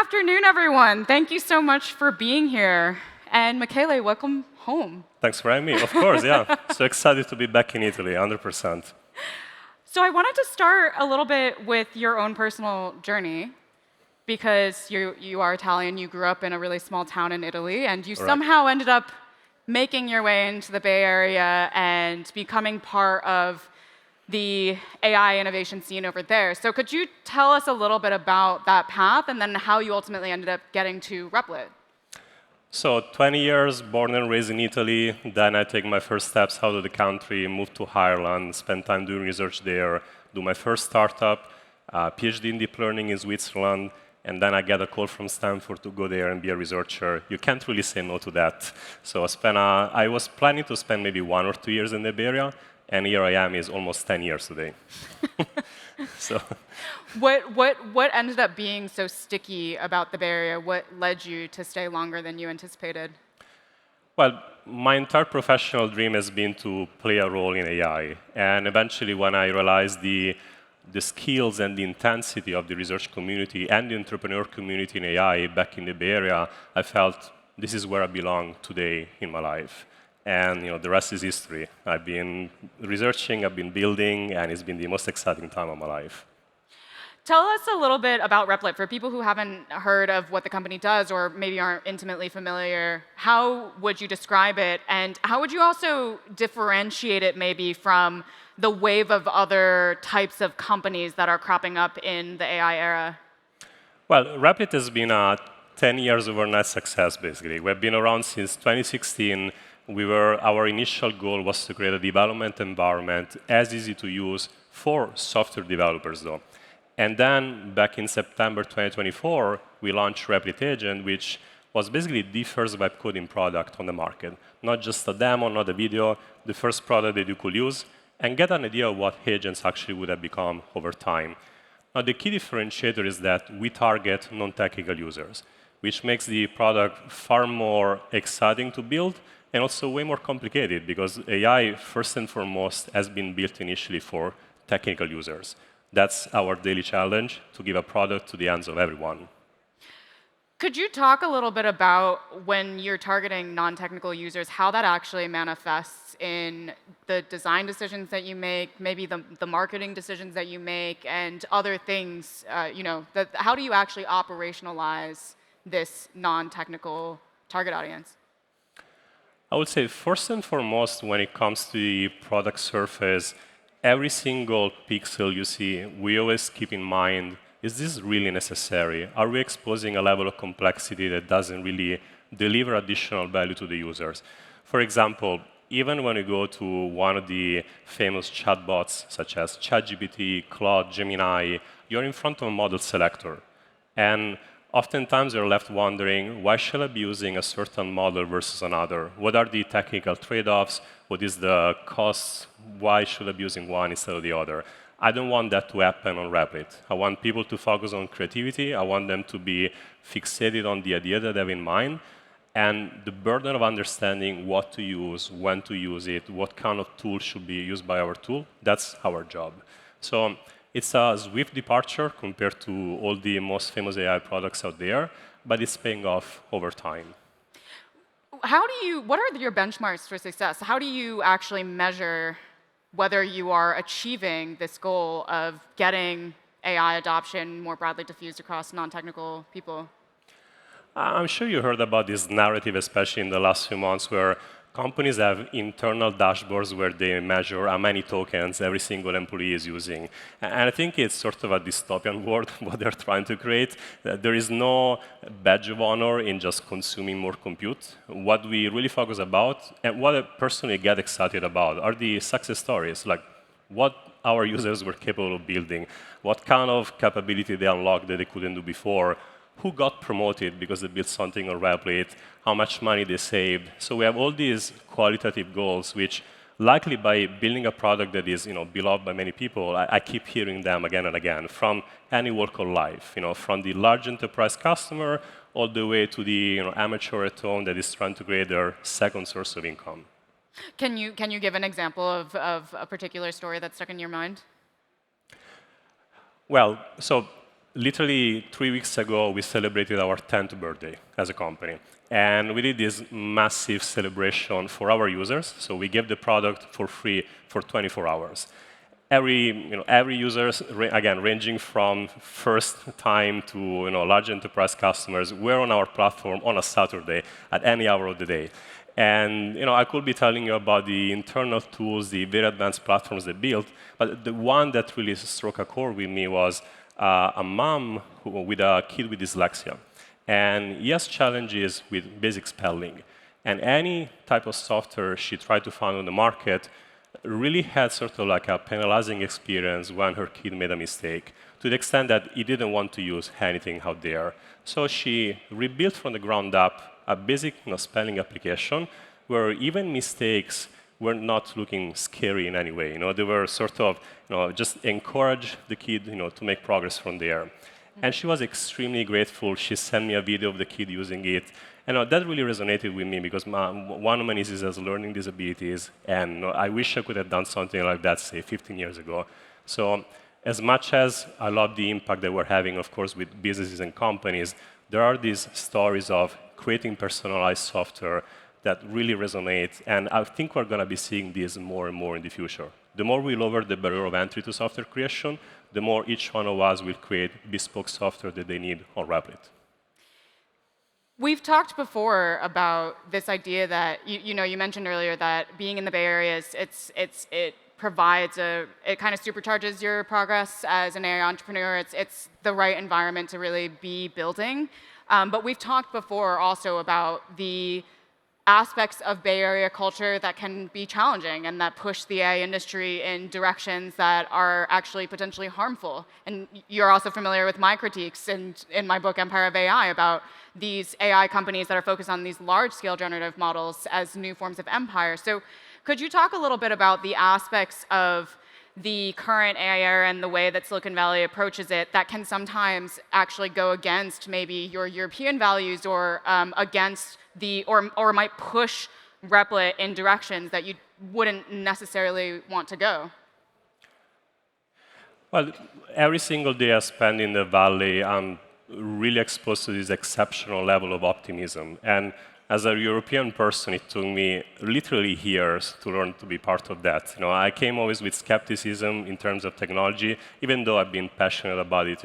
afternoon, everyone. Thank you so much for being here. And Michele, welcome home. Thanks for having me. Of course, yeah. So excited to be back in Italy, 100%. So I wanted to start a little bit with your own personal journey, because you are Italian, you grew up in a really small town in Italy, and you somehow ended up making your way into the Bay Area and becoming part of the AI innovation scene over there. So could you tell us a little bit about that path and then how you ultimately ended up getting to Replit? So 20 years, born and raised in Italy. Then I take my first steps out of the country, moved to Ireland, spent time doing research there, do my first startup, PhD in deep learning in Switzerland, and then I get a call from Stanford to go there and be a researcher. You can't really say no to that. So I was planning to spend maybe 1 or 2 years in the Bay Area, and here I am, is almost 10 years today. So, what ended up being so sticky about the Bay Area? What led you to stay longer than you anticipated? well, my entire professional dream has been to play a role in AI. And eventually, when I realized the skills and the intensity of the research community and the entrepreneur community in AI back in the Bay Area, I felt this is where I belong today in my life. And the rest is history. I've been researching, I've been building, and it's been the most exciting time of my life. Tell us a little bit about Replit. For people who haven't heard of what the company does or maybe aren't intimately familiar, how would you describe it? And how would you also differentiate it maybe from the wave of other types of companies that are cropping up in the AI era? Well, Replit has been a 10 years overnight success, basically. We've been around since 2016. Our initial goal was to create a development environment as easy to use for software developers, though. And then, back in September 2024, we launched Replit Agent, which was basically the first web coding product on the market. Not just a demo, not a video, the first product that you could use and get an idea of what agents actually would have become over time. Now, the key differentiator is that we target non-technical users, which makes the product far more exciting to build and also way more complicated, because AI, first and foremost, has been built initially for technical users. That's our daily challenge, to give a product to the hands of everyone. Could you talk a little bit about when you're targeting non-technical users, how that actually manifests in the design decisions that you make, maybe the marketing decisions that you make, and other things? How do you actually operationalize this non-technical target audience? I would say, first and foremost, when it comes to the product surface, every single pixel you see, we always keep in mind, is this really necessary? Are we exposing a level of complexity that doesn't really deliver additional value to the users? For example, even when you go to one of the famous chatbots, such as ChatGPT, Claude, Gemini, you're in front of a model selector. And oftentimes you're left wondering, why should I be using a certain model versus another? What are the technical trade-offs? What is the cost? Why should I be using one instead of the other? I don't want that to happen on Replit. I want people to focus on creativity. I want them to be fixated on the idea that they have in mind. And the burden of understanding what to use, when to use it, what kind of tool should be used by our tool, that's our job. So it's a swift departure compared to all the most famous AI products out there, but it's paying off over time. What are your benchmarks for success? How do you actually measure whether you are achieving this goal of getting AI adoption more broadly diffused across non-technical people? I'm sure you heard about this narrative, especially in the last few months, where companies have internal dashboards where they measure how many tokens every single employee is using. And I think it's sort of a dystopian world, what they're trying to create. There is no badge of honor in just consuming more compute. What we really focus about, and what I personally get excited about, are the success stories, like what our users were capable of building, what kind of capability they unlocked that they couldn't do before, who got promoted because they built something on Replit, how much money they saved. So we have all these qualitative goals, which likely by building a product that is beloved by many people, I keep hearing them again and again from any walk of life, from the large enterprise customer all the way to the amateur at home that is trying to create their second source of income. Can you give an example of a particular story that stuck in your mind? Well, so literally 3 weeks ago, we celebrated our 10th birthday as a company. And we did this massive celebration for our users. So we gave the product for free for 24 hours. Every user, again, ranging from first time to large enterprise customers, were on our platform on a Saturday at any hour of the day. And I could be telling you about the internal tools, the very advanced platforms they built, but the one that really struck a chord with me was a mom with a kid with dyslexia. And he has challenges with basic spelling. And any type of software she tried to find on the market really had sort of like a penalizing experience when her kid made a mistake, to the extent that he didn't want to use anything out there. So she rebuilt from the ground up a basic spelling application where even mistakes were not looking scary in any way. They were sort of just encourage the kid to make progress from there. And she was extremely grateful. She sent me a video of the kid using it. And that really resonated with me because one of my nieces has learning disabilities, and I wish I could have done something like that, say, 15 years ago. So as much as I love the impact that we're having, of course, with businesses and companies, there are these stories of creating personalized software that really resonate. And I think we're going to be seeing this more and more in the future. The more we lower the barrier of entry to software creation, the more each one of us will create bespoke software that they need on Replit. We've talked before about this idea that you mentioned earlier that being in the Bay Area it provides it kind of supercharges your progress as an AI entrepreneur. It's the right environment to really be building. But we've talked before also about the aspects of Bay Area culture that can be challenging and that push the AI industry in directions that are actually potentially harmful. And you're also familiar with my critiques in my book, Empire of AI, about these AI companies that are focused on these large-scale generative models as new forms of empire. So could you talk a little bit about the aspects of the current AI era and the way that Silicon Valley approaches it that can sometimes actually go against maybe your European values or against or might push Replit in directions that you wouldn't necessarily want to go? Well, every single day I spend in the Valley, I'm really exposed to this exceptional level of optimism. And as a European person, it took me literally years to learn to be part of that. I came always with skepticism in terms of technology, even though I've been passionate about it,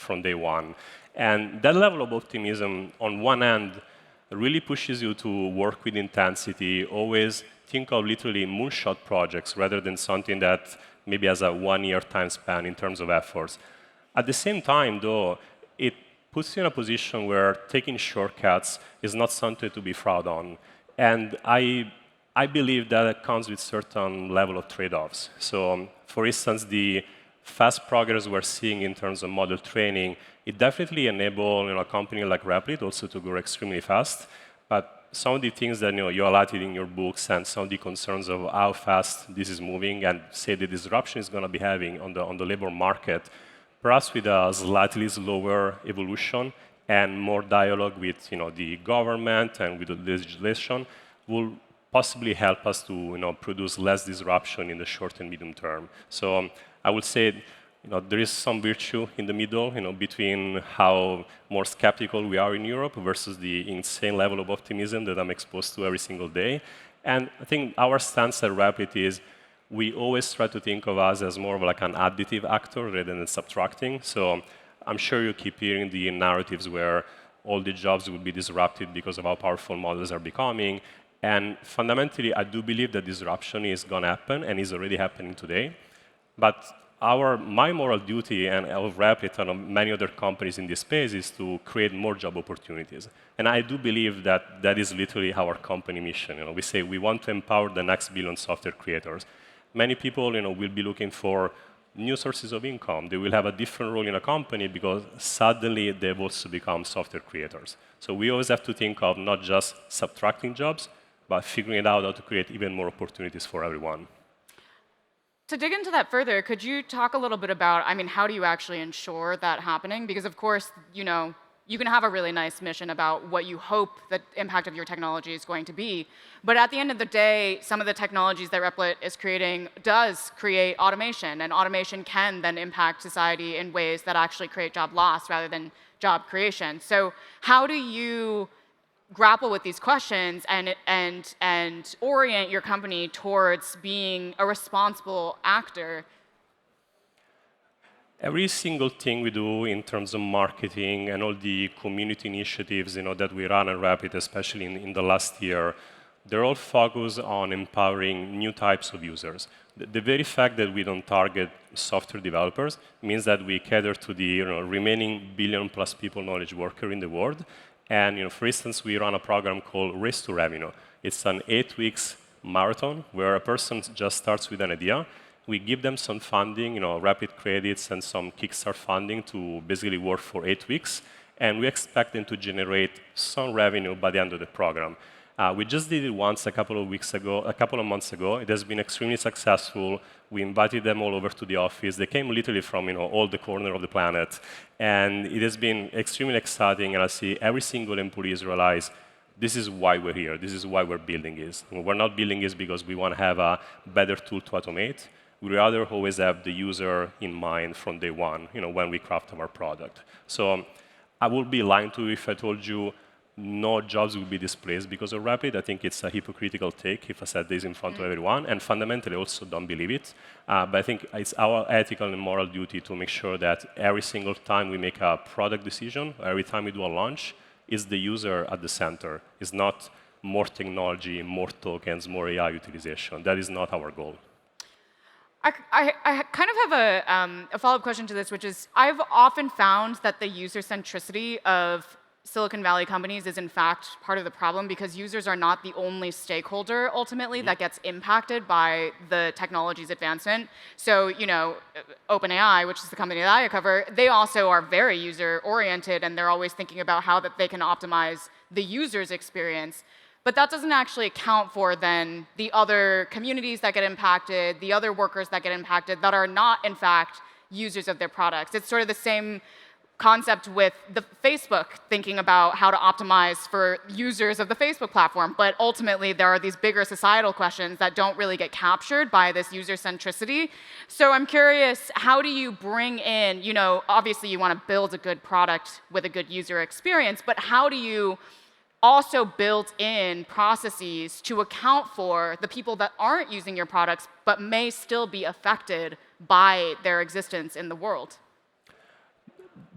from day one. And that level of optimism, on one hand, really pushes you to work with intensity, always think of literally moonshot projects rather than something that maybe has a 1-year time span in terms of efforts. At the same time, though, it puts you in a position where taking shortcuts is not something to be proud on. And I believe that it comes with certain level of trade-offs. So, for instance, the fast progress we're seeing in terms of model training, it definitely enables a company like Replit also to grow extremely fast. But some of the things that you highlighted in your books and some of the concerns of how fast this is moving and say the disruption is going to be having on the labor market, perhaps with a slightly slower evolution and more dialogue with the government and with the legislation, will possibly help us to produce less disruption in the short and medium term. So I would say there is some virtue in the middle, between how more skeptical we are in Europe versus the insane level of optimism that I'm exposed to every single day. And I think our stance at Replit is we always try to think of us as more of like an additive actor rather than subtracting. So I'm sure you keep hearing the narratives where all the jobs will be disrupted because of how powerful models are becoming. And fundamentally, I do believe that disruption is going to happen and is already happening today. But my moral duty and of Replit and of many other companies in this space is to create more job opportunities. And I do believe that that is literally our company mission. We say we want to empower the next billion software creators. Many people will be looking for new sources of income. They will have a different role in a company because suddenly they've also become software creators. So we always have to think of not just subtracting jobs, but figuring out how to create even more opportunities for everyone. To dig into that further, could you talk a little bit about, how do you actually ensure that happening? Because of course, you can have a really nice mission about what you hope the impact of your technology is going to be. But at the end of the day, some of the technologies that Replit is creating does create automation, and automation can then impact society in ways that actually create job loss rather than job creation. So how do you grapple with these questions and orient your company towards being a responsible actor? Every single thing we do in terms of marketing and all the community initiatives that we run at Rapid, especially in the last year, they're all focused on empowering new types of users. The very fact that we don't target software developers means that we cater to the remaining billion-plus people knowledge worker in the world. And for instance, we run a program called Race to Revenue. It's an 8 weeks marathon where a person just starts with an idea. We give them some funding, rapid credits and some Kickstart funding to basically work for 8 weeks. And we expect them to generate some revenue by the end of the program. We just did it once a couple of months ago. It has been extremely successful. We invited them all over to the office. They came literally from all the corners of the planet. And it has been extremely exciting. And I see every single employee realize this is why we're here. This is why we're building this. We're not building this because we want to have a better tool to automate. We rather always have the user in mind from day one, when we craft our product. So I would be lying to you if I told you no jobs will be displaced because of Rapid. I think it's a hypocritical take if I said this in front of everyone, and fundamentally also don't believe it. But I think it's our ethical and moral duty to make sure that every single time we make a product decision, every time we do a launch, is the user at the center. It's not more technology, more tokens, more AI utilization. That is not our goal. I kind of have a follow-up question to this, which is I've often found that the user centricity of Silicon Valley companies is in fact part of the problem because users are not the only stakeholder ultimately that gets impacted by the technology's advancement. So, OpenAI, which is the company that I cover, they also are very user-oriented and they're always thinking about how that they can optimize the user's experience. But that doesn't actually account for then the other communities that get impacted, the other workers that get impacted that are not in fact users of their products. It's sort of the same concept with the Facebook thinking about how to optimize for users of the Facebook platform, but ultimately there are these bigger societal questions that don't really get captured by this user centricity. So I'm curious, how do you bring in, obviously you want to build a good product with a good user experience, but how do you also build in processes to account for the people that aren't using your products but may still be affected by their existence in the world?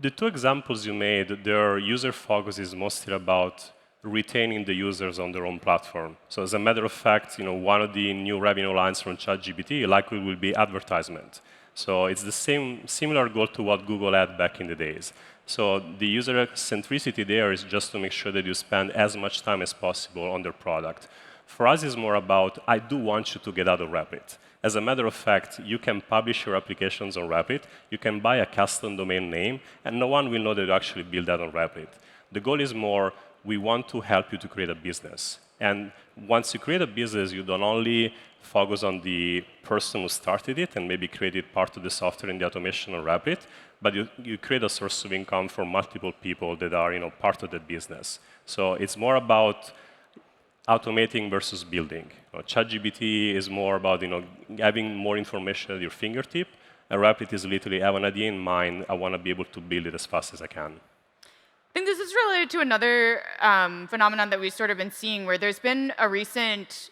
The two examples you made, their user focus is mostly about retaining the users on their own platform. So as a matter of fact, one of the new revenue lines from ChatGPT likely will be advertisement. So it's the similar goal to what Google had back in the days. So the user centricity there is just to make sure that you spend as much time as possible on their product. For us, it's more about, I do want you to get out of Rapid. As a matter of fact, you can publish your applications on Rapid, you can buy a custom domain name, and no one will know that you actually built that on Rapid. The goal is more, we want to help you to create a business. And once you create a business, you don't only focus on the person who started it and maybe created part of the software in the automation on Rapid, but you create a source of income for multiple people that are part of that business. So it's more about automating versus building. ChatGPT is more about having more information at your fingertip, and Rapid is literally, I have an idea in mind, I want to be able to build it as fast as I can. I think this is related to another phenomenon that we've sort of been seeing, where there's been a recent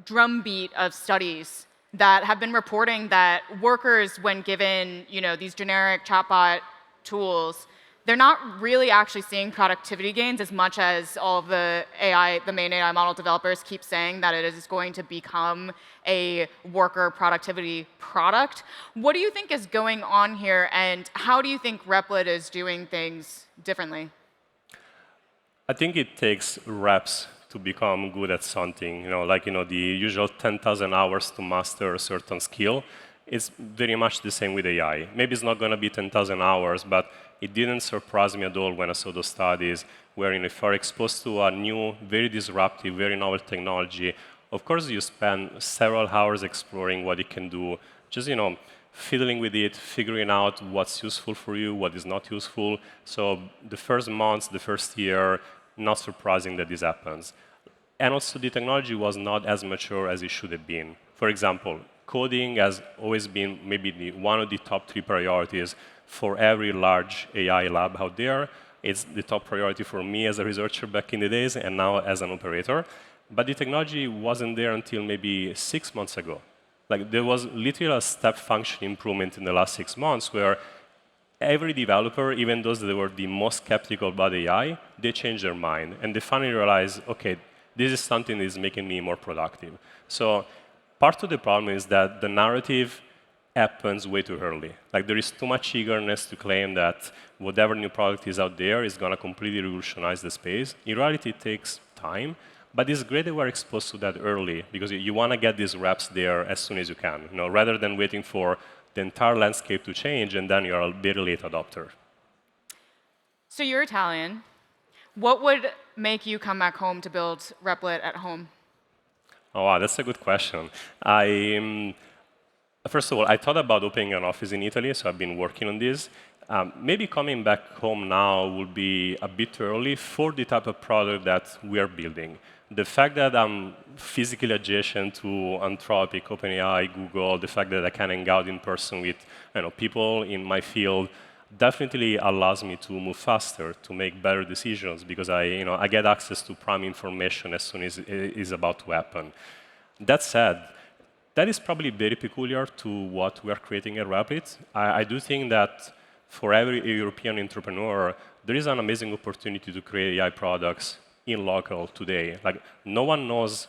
drumbeat of studies that have been reporting that workers, when given these generic chatbot tools, they're not really actually seeing productivity gains as much as all of the main AI model developers keep saying that it is going to become a worker productivity product. What do you think is going on here, and how do you think Replit is doing things differently? I think it takes reps to become good at something. The usual 10,000 hours to master a certain skill. It's very much the same with AI. Maybe it's not going to be 10,000 hours, but it didn't surprise me at all when I saw those studies where if you're exposed to a new, very disruptive, very novel technology, of course you spend several hours exploring what it can do. Just fiddling with it, figuring out what's useful for you, what is not useful. So the first months, the first year, not surprising that this happens. And also the technology was not as mature as it should have been. For example, coding has always been maybe one of the top 3 priorities for every large AI lab out there. It's the top priority for me as a researcher back in the days and now as an operator. But the technology wasn't there until maybe 6 months ago. Like there was literally a step function improvement in the last 6 months where every developer, even those that were the most skeptical about AI, they changed their mind and they finally realized, okay, this is something that is making me more productive. So part of the problem is that the narrative happens way too early. Like there is too much eagerness to claim that whatever new product is out there is going to completely revolutionize the space. In reality, it takes time. But it's great that we're exposed to that early because you want to get these reps there as soon as you can, rather than waiting for the entire landscape to change and then you're a very late adopter. So you're Italian. What would make you come back home to build Replit at home? Oh, wow, that's a good question. First of all, I thought about opening an office in Italy, so I've been working on this. Maybe coming back home now would be a bit early for the type of product that we are building. The fact that I'm physically adjacent to Anthropic, OpenAI, Google, the fact that I can hang out in person with people in my field definitely allows me to move faster, to make better decisions, because I get access to prime information as soon as it is about to happen. That said, that is probably very peculiar to what we are creating at Replit. I do think that for every European entrepreneur, there is an amazing opportunity to create AI products in local today. Like, no one knows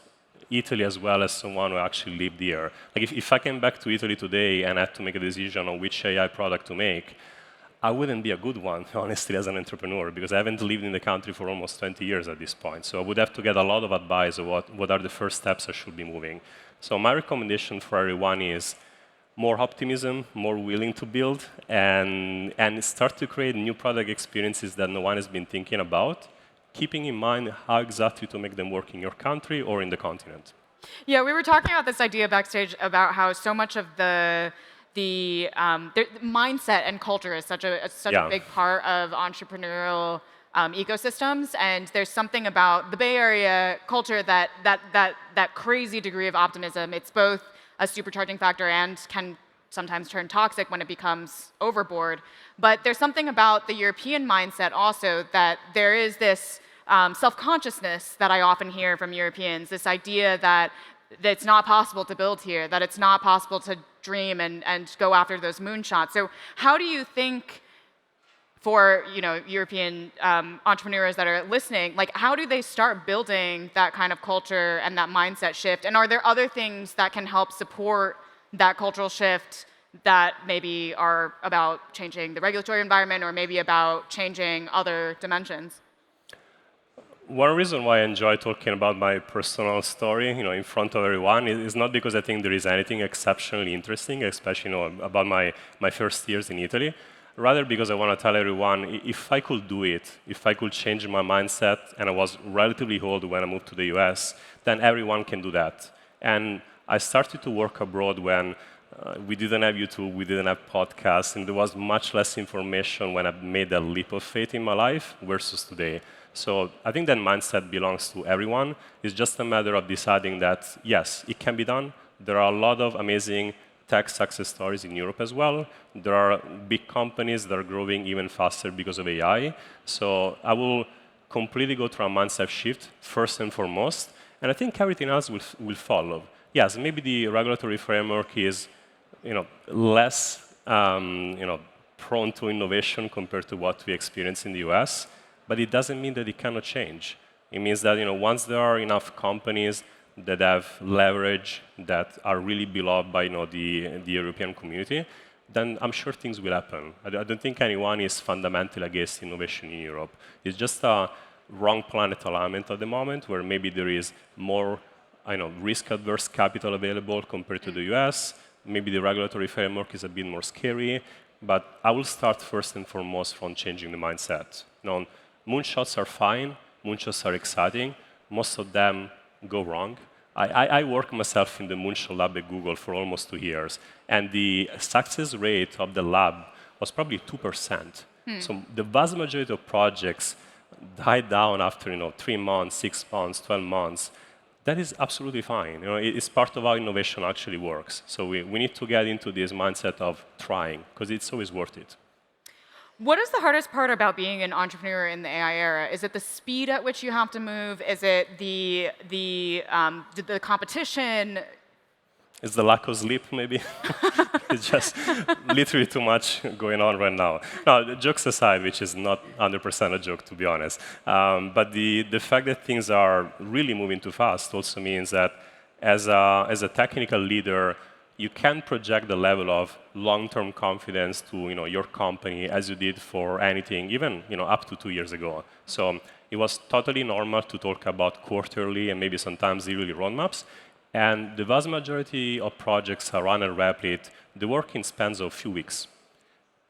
Italy as well as someone who actually lived here. Like, if I came back to Italy today and had to make a decision on which AI product to make, I wouldn't be a good one, honestly, as an entrepreneur, because I haven't lived in the country for almost 20 years at this point. So I would have to get a lot of advice on what are the first steps I should be moving. So my recommendation for everyone is more optimism, more willing to build, and start to create new product experiences that no one has been thinking about, keeping in mind how exactly to make them work in your country or in the continent. Yeah, we were talking about this idea backstage about how so much of the mindset and culture is such a big part of entrepreneurial ecosystems, and there's something about the Bay Area culture that crazy degree of optimism. It's both a supercharging factor and can sometimes turn toxic when it becomes overboard. But there's something about the European mindset also that there is this self-consciousness that I often hear from Europeans, this idea that it's not possible to build here, that it's not possible to dream and go after those moonshots. So how do you think, for European entrepreneurs that are listening, like how do they start building that kind of culture and that mindset shift? And are there other things that can help support that cultural shift that maybe are about changing the regulatory environment or maybe about changing other dimensions? One reason why I enjoy talking about my personal story, in front of everyone, is not because I think there is anything exceptionally interesting, especially, about my first years in Italy. Rather because I want to tell everyone, if I could do it, if I could change my mindset, and I was relatively old when I moved to the US, then everyone can do that. And I started to work abroad when we didn't have YouTube, we didn't have podcasts, and there was much less information when I made that leap of faith in my life versus today. So I think that mindset belongs to everyone. It's just a matter of deciding that, yes, it can be done. There are a lot of amazing tech success stories in Europe as well. There are big companies that are growing even faster because of AI. So I will completely go through a mindset shift, first and foremost, and I think everything else will follow. Yes, maybe the regulatory framework is less prone to innovation compared to what we experience in the US, but it doesn't mean that it cannot change. It means that once there are enough companies that have leverage, that are really beloved by the European community, then I'm sure things will happen. I don't think anyone is fundamentally against innovation in Europe. It's just a wrong planet alignment at the moment, where maybe there is more risk-averse capital available compared to the US. Maybe the regulatory framework is a bit more scary, but I will start first and foremost from changing the mindset. Moonshots are fine, moonshots are exciting, most of them go wrong. I work myself in the Moonshot lab at Google for almost 2 years, and the success rate of the lab was probably 2%. So the vast majority of projects died down after 3 months, 6 months, 12 months. That is absolutely fine. It's part of how innovation actually works. So we need to get into this mindset of trying, because it's always worth it. What is the hardest part about being an entrepreneur in the AI era? Is it the speed at which you have to move? Is it the competition? It's the lack of sleep, maybe. It's just literally too much going on right now. No, jokes aside, which is not 100% a joke, to be honest. But the fact that things are really moving too fast also means that as a technical leader, you can project the level of long-term confidence to your company as you did for anything, even up to 2 years ago. So it was totally normal to talk about quarterly and maybe sometimes yearly roadmaps. And the vast majority of projects are run at Replit, they work in spans of a few weeks.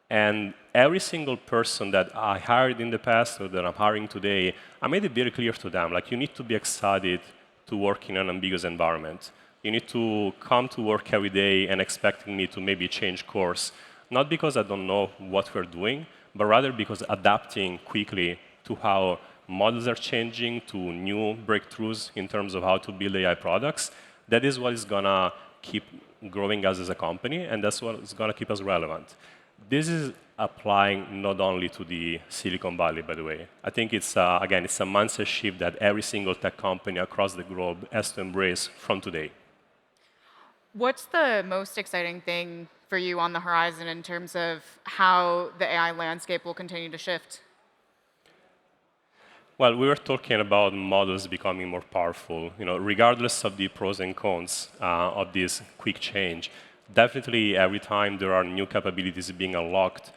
And every single person that I hired in the past or that I'm hiring today, I made it very clear to them, like, you need to be excited to work in an ambiguous environment. You need to come to work every day and expecting me to maybe change course, not because I don't know what we're doing, but rather because adapting quickly to how models are changing, to new breakthroughs in terms of how to build AI products. That is what is going to keep growing us as a company, and that's what is going to keep us relevant. This is applying not only to the Silicon Valley, by the way. I think again, it's a mindset shift that every single tech company across the globe has to embrace from today. What's the most exciting thing for you on the horizon in terms of how the AI landscape will continue to shift? Well, we were talking about models becoming more powerful. Regardless of the pros and cons of this quick change, definitely every time there are new capabilities being unlocked,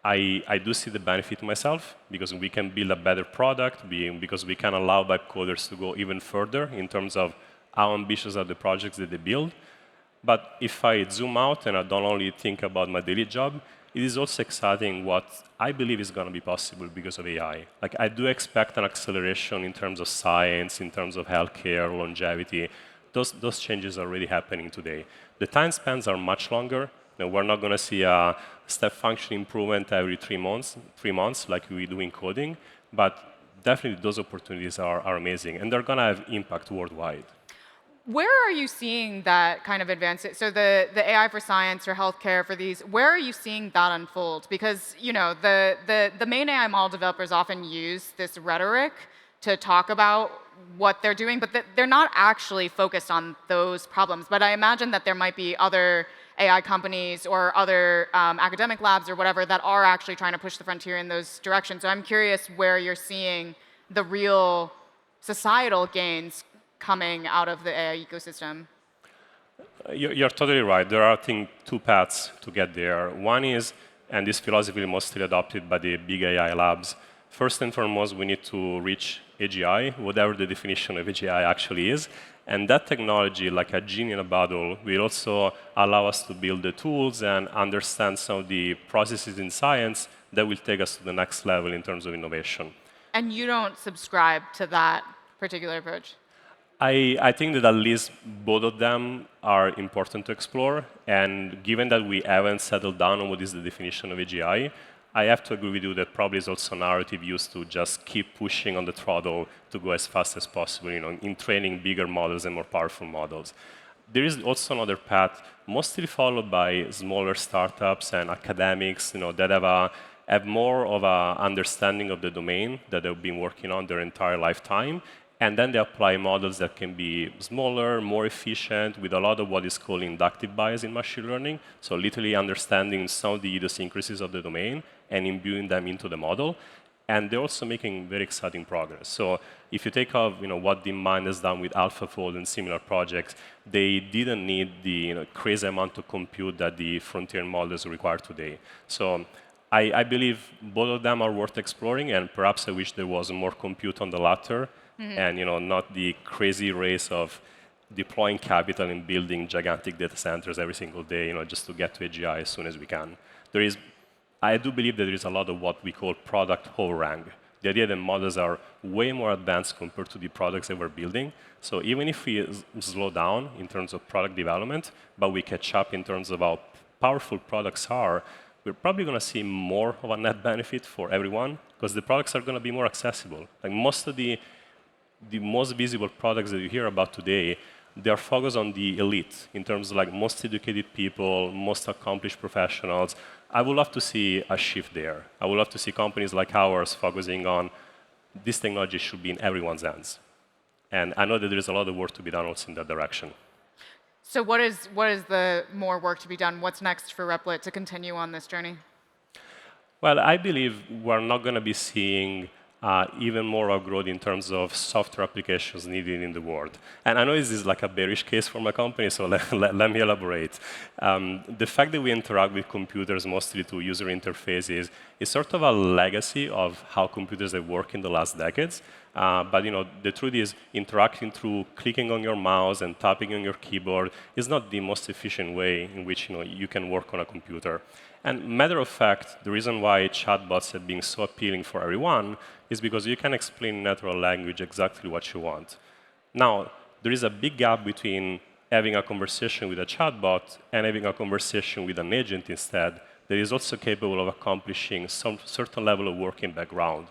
I do see the benefit myself, because we can build a better product, because we can allow web coders to go even further in terms of how ambitious are the projects that they build. But if I zoom out and I don't only think about my daily job, it is also exciting what I believe is going to be possible because of AI. Like, I do expect an acceleration in terms of science, in terms of healthcare, longevity. Those changes are already happening today. The time spans are much longer. We're not going to see a step function improvement every 3 months like we do in coding, but definitely those opportunities are amazing, and they're going to have impact worldwide. Where are you seeing that kind of advance? So the AI for science or healthcare for these, where are you seeing that unfold? Because the main AI model developers often use this rhetoric to talk about what they're doing, but they're not actually focused on those problems. But I imagine that there might be other AI companies or other academic labs or whatever that are actually trying to push the frontier in those directions. So I'm curious where you're seeing the real societal gains coming out of the AI ecosystem. You're totally right. There are, I think, 2 paths to get there. One is, and this philosophy is mostly adopted by the big AI labs, first and foremost, we need to reach AGI, whatever the definition of AGI actually is. And that technology, like a genie in a bottle, will also allow us to build the tools and understand some of the processes in science that will take us to the next level in terms of innovation. And you don't subscribe to that particular approach? I think that at least both of them are important to explore. And given that we haven't settled down on what is the definition of AGI, I have to agree with you that probably is also a narrative used to just keep pushing on the throttle to go as fast as possible, in training bigger models and more powerful models. There is also another path, mostly followed by smaller startups and academics, that have more of an understanding of the domain that they've been working on their entire lifetime. And then they apply models that can be smaller, more efficient, with a lot of what is called inductive bias in machine learning. So literally understanding some of the idiosyncrasies of the domain and imbuing them into the model. And they're also making very exciting progress. So if you take off what DeepMind has done with AlphaFold and similar projects, they didn't need the crazy amount of compute that the frontier models require today. So I believe both of them are worth exploring, and perhaps I wish there was more compute on the latter. And not the crazy race of deploying capital and building gigantic data centers every single day, just to get to AGI as soon as we can. I do believe that there is a lot of what we call product overhang. The idea that models are way more advanced compared to the products that we're building. So even if we slow down in terms of product development, but we catch up in terms of how powerful products are, we're probably going to see more of a net benefit for everyone because the products are going to be more accessible. Like most of the most visible products that you hear about today, they are focused on the elite in terms of like most educated people, most accomplished professionals. I would love to see a shift there. I would love to see companies like ours focusing on this technology should be in everyone's hands. And I know that there is a lot of work to be done also in that direction. So what is the more work to be done? What's next for Replit to continue on this journey? Well, I believe we're not going to be seeing even more of growth in terms of software applications needed in the world. And I know this is like a bearish case for my company, so let me elaborate. The fact that we interact with computers mostly through user interfaces is sort of a legacy of how computers have worked in the last decades. But the truth is, interacting through clicking on your mouse and tapping on your keyboard is not the most efficient way in which you can work on a computer. And matter of fact, the reason why chatbots have been so appealing for everyone is because you can explain in natural language exactly what you want. Now, there is a big gap between having a conversation with a chatbot and having a conversation with an agent instead that is also capable of accomplishing some certain level of work in background.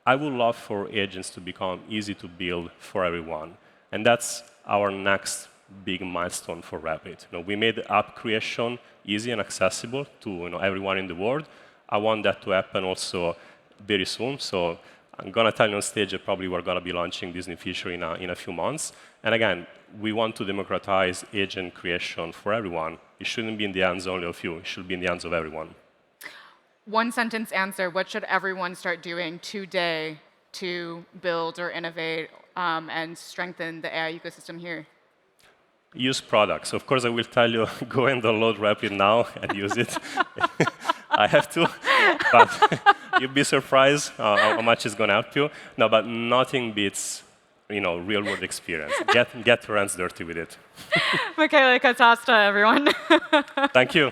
I would love for agents to become easy to build for everyone. And that's our next big milestone for Replit. We made app creation easy and accessible to everyone in the world. I want that to happen also very soon. So I'm going to tell you on stage that probably we're going to be launching this new feature in a few months. And again, we want to democratize agent creation for everyone. It shouldn't be in the hands only of you. It should be in the hands of everyone. One sentence answer, what should everyone start doing today to build or innovate and strengthen the AI ecosystem here? Use products. Of course, I will tell you, go and download Replit now and use it. I have to, but you'd be surprised how much it's going to help you. No, but nothing beats real-world experience. Get your hands dirty with it. Michele Catasta, everyone. Thank you.